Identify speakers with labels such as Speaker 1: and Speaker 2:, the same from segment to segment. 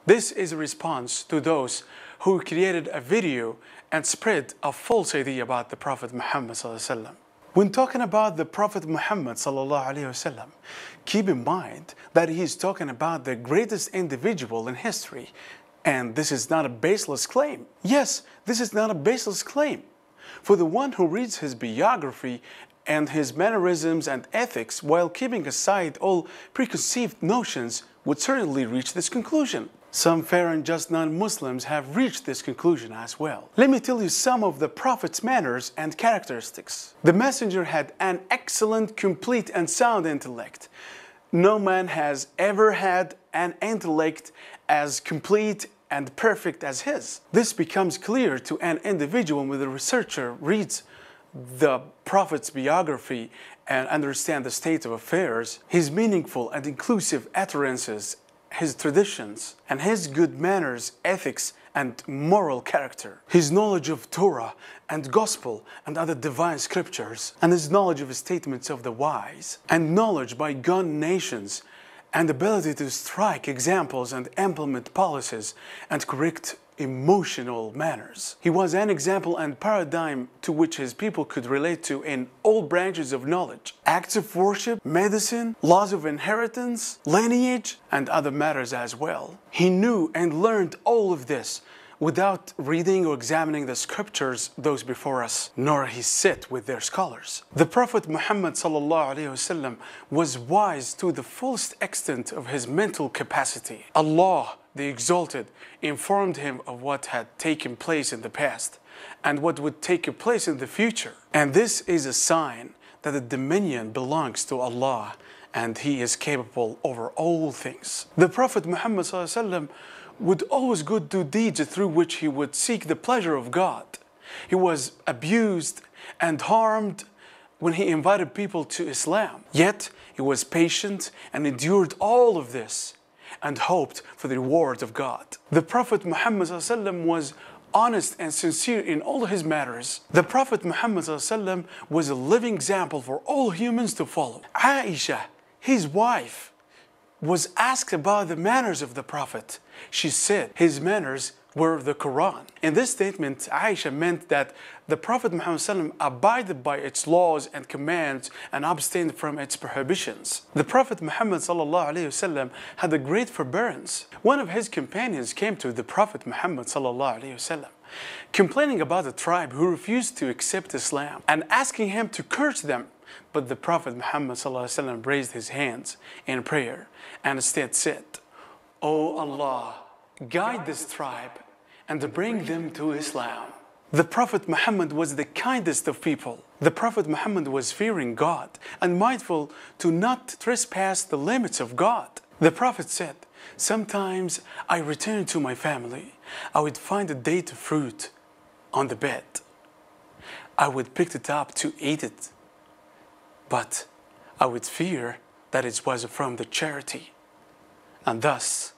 Speaker 1: This is a response to those who created a video and spread a false idea about the Prophet Muhammad sallallahu alaihi wasallam. When talking about the Prophet Muhammad sallallahu alaihi wasallam, keep in mind that he is talking about the greatest individual in history, and this is not a baseless claim. Yes, this is not a baseless claim. For the one who reads his biography and his mannerisms and ethics while keeping aside all preconceived notions would certainly reach this conclusion. Some fair and just non-Muslims have reached this conclusion as well. Let me tell you some of the Prophet's manners and characteristics. The Messenger had an excellent, complete and sound intellect. No man has ever had an intellect as complete and perfect as his. This becomes clear to an individual when the researcher reads the Prophet's biography and understands the state of affairs, his meaningful and inclusive utterances, his traditions, and his good manners, ethics, and moral character, his knowledge of Torah and Gospel and other divine scriptures, and his knowledge of the statements of the wise, and knowledge by gone nations, and ability to strike examples and implement policies and correct emotional manners. He was an example and paradigm to which his people could relate to in all branches of knowledge, acts of worship, medicine, laws of inheritance, lineage, and other matters as well. He knew and learned all of this without reading or examining the scriptures, those before us, nor he sit with their scholars. The Prophet Muhammad sallallahu alaihi wasallam was wise to the fullest extent of his mental capacity. Allah, the Exalted, informed him of what had taken place in the past and what would take place in the future. And this is a sign that the dominion belongs to Allah and He is capable over all things. The Prophet Muhammad sallallahu alaihi wasallam would always go do deeds through which he would seek the pleasure of God. He was abused and harmed when he invited people to Islam. Yet he was patient and endured all of this and hoped for the reward of God. The Prophet Muhammad ﷺ was honest and sincere in all his matters. The Prophet Muhammad ﷺ was a living example for all humans to follow. Aisha, his wife, was asked about the manners of the Prophet. She said his manners were the Quran. In this statement, Aisha meant that the Prophet Muhammad ﷺ abided by its laws and commands and abstained from its prohibitions. The Prophet Muhammad ﷺ had a great forbearance. One of his companions came to the Prophet Muhammad ﷺ, complaining about a tribe who refused to accept Islam and asking him to curse them. But the Prophet Muhammad ﷺ raised his hands in prayer and instead said, "O Allah, guide this tribe and bring them to Islam." The Prophet Muhammad was the kindest of people. The Prophet Muhammad was fearing God and mindful to not trespass the limits of God. The Prophet said, "Sometimes I return to my family. I would find a date of fruit on the bed. I would pick it up to eat it, but I would fear that it was from the charity, and thus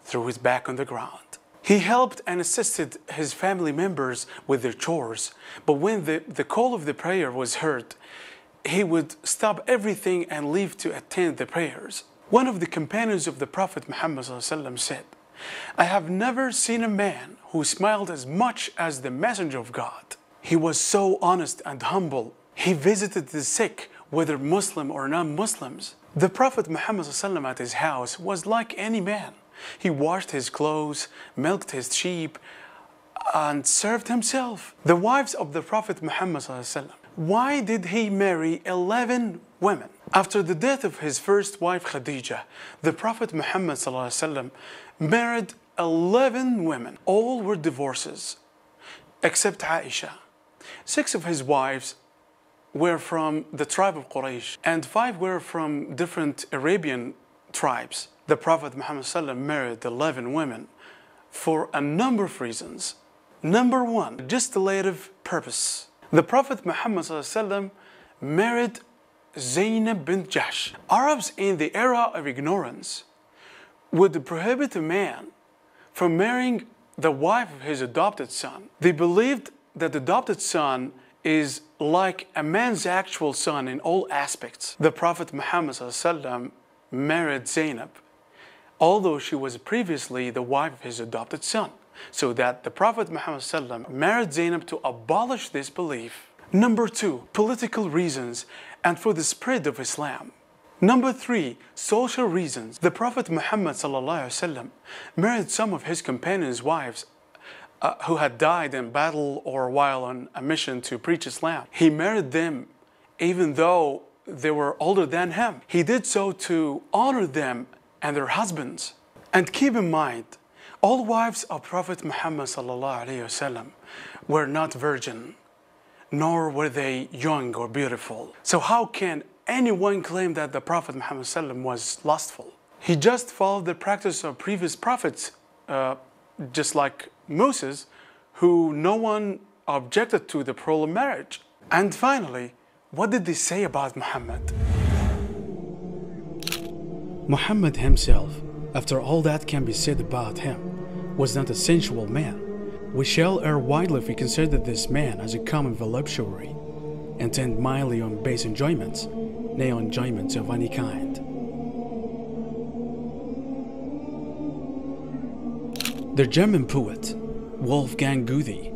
Speaker 1: threw it back on the ground." He helped and assisted his family members with their chores, but when the call of the prayer was heard, he would stop everything and leave to attend the prayers. One of the companions of the Prophet Muhammad ﷺ said, "I have never seen a man who smiled as much as the Messenger of God. He was so honest and humble. He visited the sick, whether Muslim or non-Muslims. The Prophet Muhammad ﷺ at his house was like any man. He washed his clothes, milked his sheep, and served himself." The wives of the Prophet Muhammad ﷺ, why did he marry 11 women? After the death of his first wife Khadija, the Prophet Muhammad ﷺ married 11 women. All were divorces, except Aisha. 6 of his wives were from the tribe of Quraysh, and 5 were from different Arabian tribes. The Prophet Muhammad ﷺ married 11 women for a number of reasons. Number 1, legislative purpose. The Prophet Muhammad ﷺ married Zainab bint Jahsh. Arabs in the era of ignorance would prohibit a man from marrying the wife of his adopted son. They believed that the adopted son is like a man's actual son in all aspects. The Prophet Muhammad ﷺ married Zainab although she was previously the wife of his adopted son, so that the Prophet Muhammad married Zainab to abolish this belief. Number 2, political reasons and for the spread of Islam. Number 3, social reasons. The Prophet Muhammad married some of his companions' wives who had died in battle or while on a mission to preach Islam. He married them even though they were older than him. He did so to honor them and their husbands. And keep in mind, all wives of Prophet Muhammad were not virgin, nor were they young or beautiful. So how can anyone claim that the Prophet Muhammad was lustful? He just followed the practice of previous prophets, just like Moses, who no one objected to the plural marriage. And finally, what did they say about Muhammad? Muhammad himself, after all that can be said about him, was not a sensual man. We shall err widely if we consider this man as a common voluptuary, intent mildly on base enjoyments, nay on enjoyments of any kind. The German poet, Wolfgang Goethe,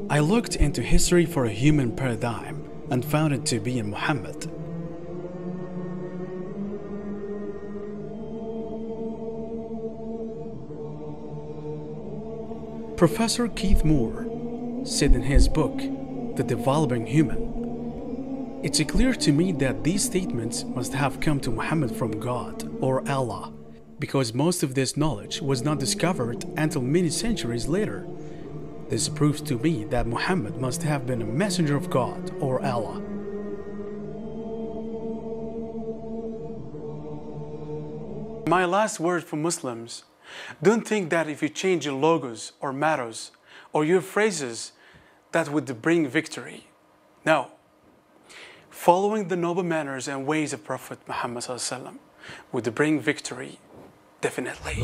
Speaker 1: I looked into history for a human paradigm and found it to be in Muhammad. Professor Keith Moore said in his book, The Developing Human, "It's clear to me that these statements must have come to Muhammad from God or Allah, because most of this knowledge was not discovered until many centuries later. This proves to me that Muhammad must have been a messenger of God or Allah." My last word for Muslims: don't think that if you change your logos or mottos or your phrases, that would bring victory. No. Following the noble manners and ways of Prophet Muhammad would bring victory, definitely.